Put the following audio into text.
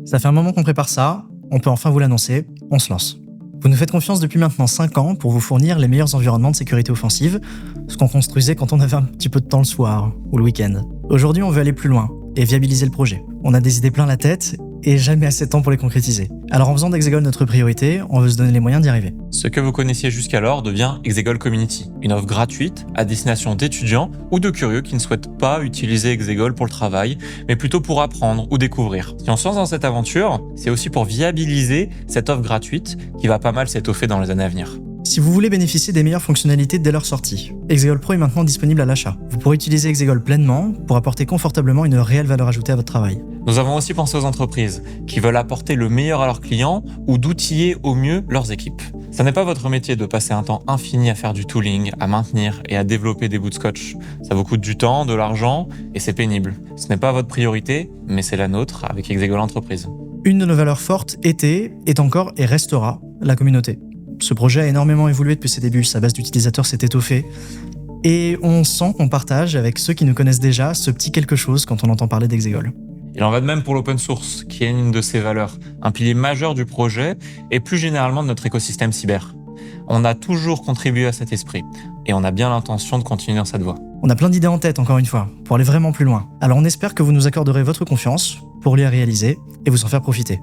Ça fait un moment qu'on prépare ça, on peut enfin vous l'annoncer, on se lance. Vous nous faites confiance depuis maintenant 5 ans pour vous fournir les meilleurs environnements de sécurité offensive, ce qu'on construisait quand on avait un petit peu de temps le soir ou le week-end. Aujourd'hui, on veut aller plus loin et viabiliser le projet. On a des idées plein la tête et jamais assez de temps pour les concrétiser. Alors en faisant d'Exegol notre priorité, on veut se donner les moyens d'y arriver. Ce que vous connaissiez jusqu'alors devient Exegol Community, une offre gratuite à destination d'étudiants ou de curieux qui ne souhaitent pas utiliser Exegol pour le travail, mais plutôt pour apprendre ou découvrir. Si on se lance dans cette aventure, c'est aussi pour viabiliser cette offre gratuite qui va pas mal s'étoffer dans les années à venir. Si vous voulez bénéficier des meilleures fonctionnalités dès leur sortie, Exegol Pro est maintenant disponible à l'achat. Vous pourrez utiliser Exegol pleinement pour apporter confortablement une réelle valeur ajoutée à votre travail. Nous avons aussi pensé aux entreprises qui veulent apporter le meilleur à leurs clients ou d'outiller au mieux leurs équipes. Ça n'est pas votre métier de passer un temps infini à faire du tooling, à maintenir et à développer des bouts de scotch. Ça vous coûte du temps, de l'argent et c'est pénible. Ce n'est pas votre priorité, mais c'est la nôtre avec Exegol Entreprise. Une de nos valeurs fortes était, est encore et restera la communauté. Ce projet a énormément évolué depuis ses débuts, sa base d'utilisateurs s'est étoffée et on sent qu'on partage avec ceux qui nous connaissent déjà ce petit quelque chose quand on entend parler d'Exegol. Il en va de même pour l'open source, qui est une de ses valeurs, un pilier majeur du projet et plus généralement de notre écosystème cyber. On a toujours contribué à cet esprit et on a bien l'intention de continuer dans cette voie. On a plein d'idées en tête, encore une fois, pour aller vraiment plus loin. Alors on espère que vous nous accorderez votre confiance pour les réaliser et vous en faire profiter.